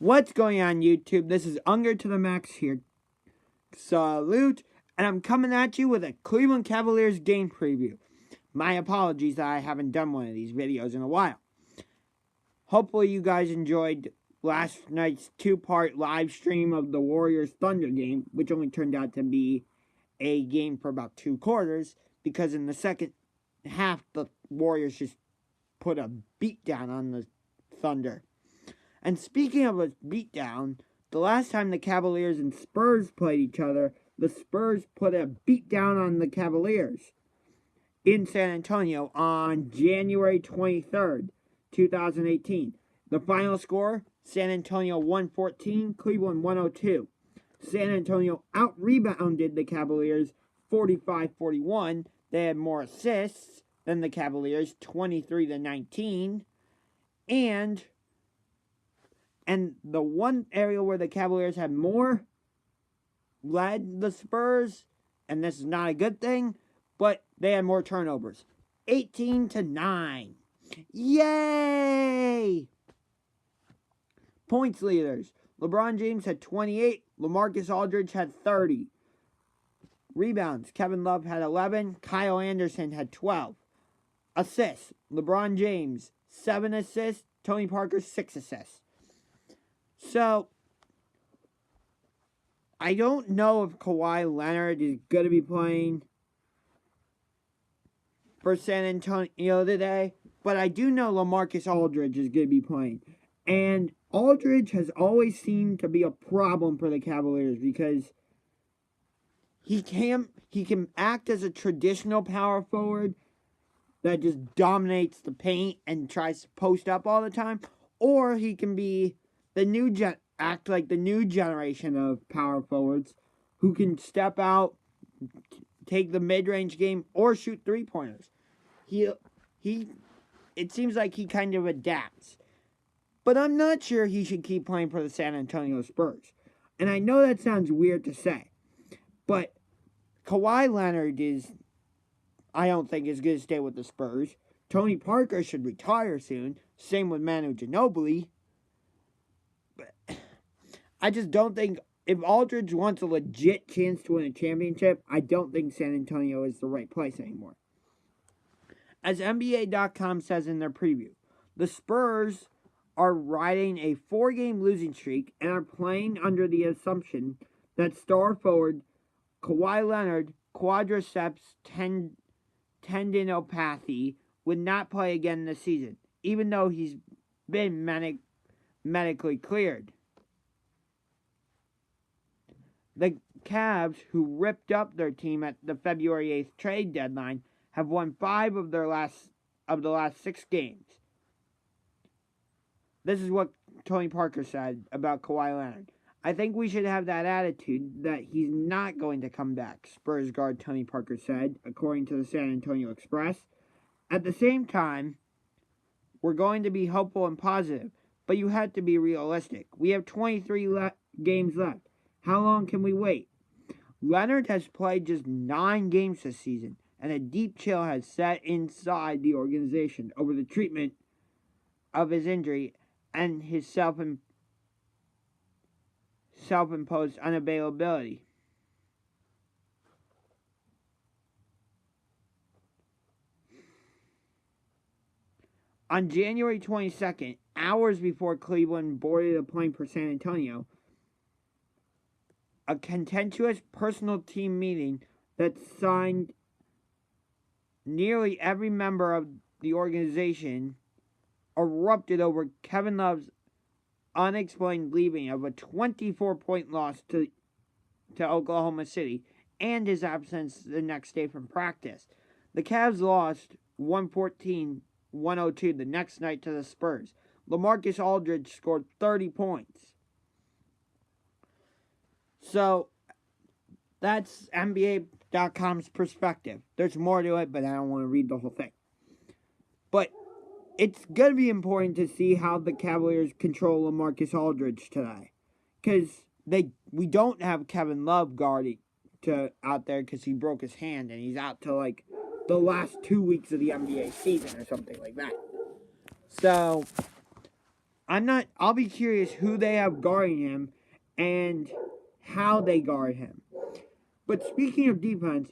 What's going on, YouTube? This is Unger to the Max here. Salute, and I'm coming at you with a Cleveland Cavaliers game preview. My apologies that I haven't done one of these videos in a while. Hopefully you guys enjoyed last night's two-part live stream of the Warriors-Thunder game, which only turned out to be a game for about 2 quarters, because in the second half, the Warriors just put a beatdown on the Thunder. And speaking of a beatdown, the last time the Cavaliers and Spurs played each other, the Spurs put a beatdown on the Cavaliers in San Antonio on January 23rd, 2018. The final score, San Antonio 114, Cleveland 102. San Antonio out-rebounded the Cavaliers 45-41. They had more assists than the Cavaliers, 23-19. And the one area where the Cavaliers had more led the Spurs, and this is not a good thing, but they had more turnovers. 18-9. Yay! Points leaders. LeBron James had 28. LaMarcus Aldridge had 30. Rebounds. Kevin Love had 11. Kyle Anderson had 12. Assists. LeBron James, 7 assists. Tony Parker, 6 assists. So, I don't know if Kawhi Leonard is going to be playing for San Antonio today, but I do know LaMarcus Aldridge is going to be playing. And Aldridge has always seemed to be a problem for the Cavaliers because he can act as a traditional power forward that just dominates the paint and tries to post up all the time, or he can be act like the new generation of power forwards who can step out, take the mid-range game, or shoot three-pointers. It seems like he kind of adapts. But I'm not sure he should keep playing for the San Antonio Spurs. And I know that sounds weird to say, but Kawhi Leonard I don't think is going to stay with the Spurs. Tony Parker should retire soon. Same with Manu Ginobili. I just don't think, if Aldridge wants a legit chance to win a championship, I don't think San Antonio is the right place anymore. As NBA.com says in their preview, the Spurs are riding a 4-game losing streak and are playing under the assumption that star forward Kawhi Leonard, quadriceps tendinopathy, would not play again this season, even though he's been medically cleared. The Cavs, who ripped up their team at the February 8th trade deadline, have won 5 of the last 6 games. This is what Tony Parker said about Kawhi Leonard. I think we should have that attitude that he's not going to come back, Spurs guard Tony Parker said, according to the San Antonio Express. At the same time, we're going to be hopeful and positive, but you have to be realistic. We have 23 games left. How long can we wait? Leonard has played just 9 games this season, and a deep chill has set inside the organization over the treatment of his injury and his self-imposed unavailability. On January 22nd, hours before Cleveland boarded a plane for San Antonio, a contentious personal team meeting that signed nearly every member of the organization erupted over Kevin Love's unexplained leaving of a 24-point loss to Oklahoma City and his absence the next day from practice. The Cavs lost 114-102 the next night to the Spurs. LaMarcus Aldridge scored 30 points. So, that's NBA.com's perspective. There's more to it, but I don't want to read the whole thing. But it's going to be important to see how the Cavaliers control LaMarcus Aldridge today. Because we don't have Kevin Love guarding out there because he broke his hand and he's out to like the last 2 weeks of the NBA season or something like that. So, I'll be curious who they have guarding him and how they guard him. But speaking of defense,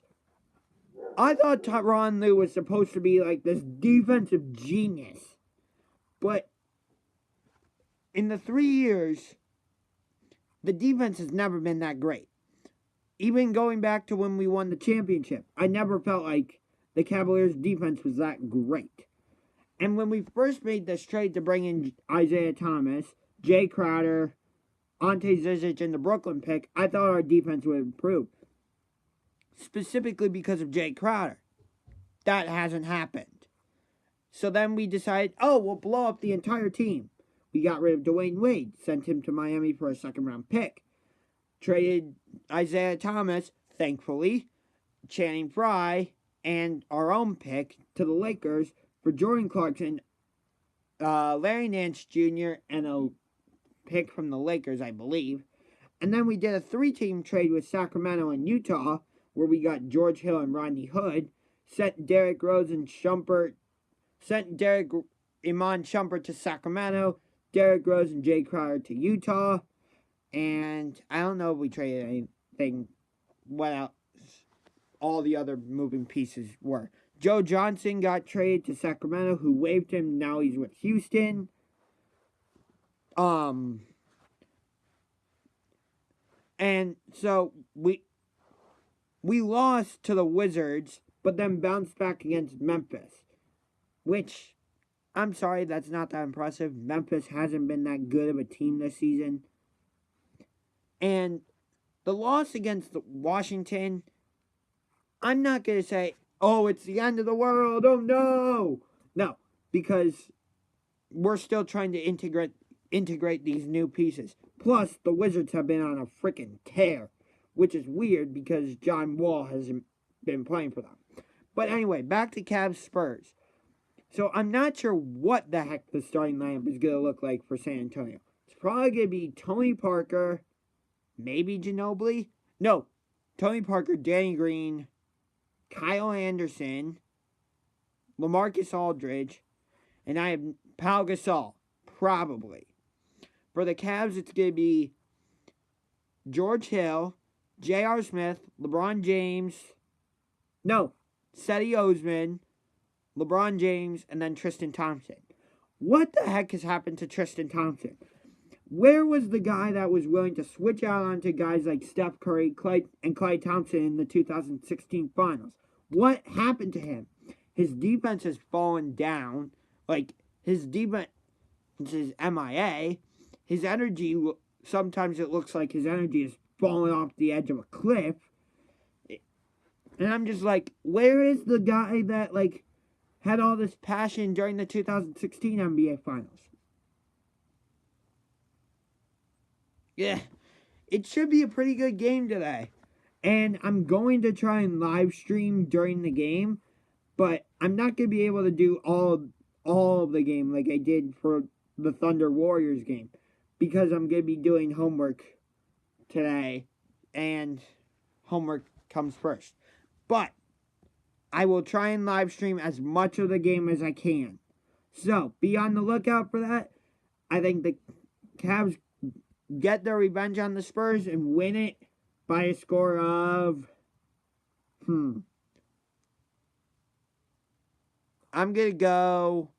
I thought Tyronn Lue was supposed to be like this defensive genius. But in the 3 years, the defense has never been that great. Even going back to when we won the championship, I never felt like the Cavaliers' defense was that great. And when we first made this trade to bring in Isaiah Thomas, Jay Crowder, Ante Zizic, and the Brooklyn pick, I thought our defense would improve. Specifically because of Jay Crowder. That hasn't happened. So then we decided, we'll blow up the entire team. We got rid of Dwayne Wade, sent him to Miami for a second-round pick. Traded Isaiah Thomas, thankfully, Channing Frye, and our own pick to the Lakers for Jordan Clarkson, Larry Nance Jr., and a pick from the Lakers, I believe. And then we did a 3-team trade with Sacramento and Utah, where we got George Hill and Rodney Hood, sent Derrick Iman Shumpert to Sacramento, Derrick Rose and Jay Crowder to Utah, and I don't know if we traded anything, what else all the other moving pieces were. Joe Johnson got traded to Sacramento, who waived him, now he's with Houston. And so we lost to the Wizards, but then bounced back against Memphis. Which, I'm sorry, that's not that impressive. Memphis hasn't been that good of a team this season. And the loss against Washington, I'm not going to say, it's the end of the world, oh no! No, because we're still trying to integrate these new pieces. Plus, the Wizards have been on a freaking tear, which is weird because John Wall hasn't been playing for them. But anyway, back to Cavs Spurs. So I'm not sure what the heck the starting lineup is going to look like for San Antonio. It's probably going to be Tony Parker, maybe Ginobili. No, Tony Parker, Danny Green, Kyle Anderson, LaMarcus Aldridge, and I have Pau Gasol, probably. For the Cavs, it's going to be George Hill, J.R. Smith, LeBron James, Cedi Osman, LeBron James, and then Tristan Thompson. What the heck has happened to Tristan Thompson? Where was the guy that was willing to switch out onto guys like Steph Curry, Klay Thompson in the 2016 finals? What happened to him? His defense has fallen down. Like, his defense is MIA. His energy, sometimes it looks like his energy is falling off the edge of a cliff. And I'm just like, where is the guy that, had all this passion during the 2016 NBA Finals? Yeah, it should be a pretty good game today. And I'm going to try and live stream during the game, but I'm not going to be able to do all of the game like I did for the Thunder Warriors game, because I'm going to be doing homework today, and homework comes first. But I will try and live stream as much of the game as I can. So, be on the lookout for that. I think the Cavs get their revenge on the Spurs and win it by a score of... I'm going to go...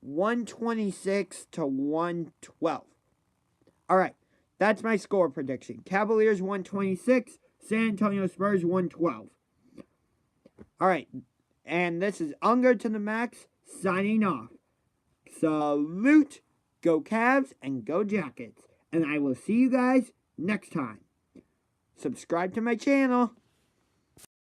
126 to 112. All right, that's my score prediction. Cavaliers 126, San Antonio Spurs 112. All right, and this is Unger to the Max signing off. Salute, go Cavs, and go Jackets. And I will see you guys next time. Subscribe to my channel.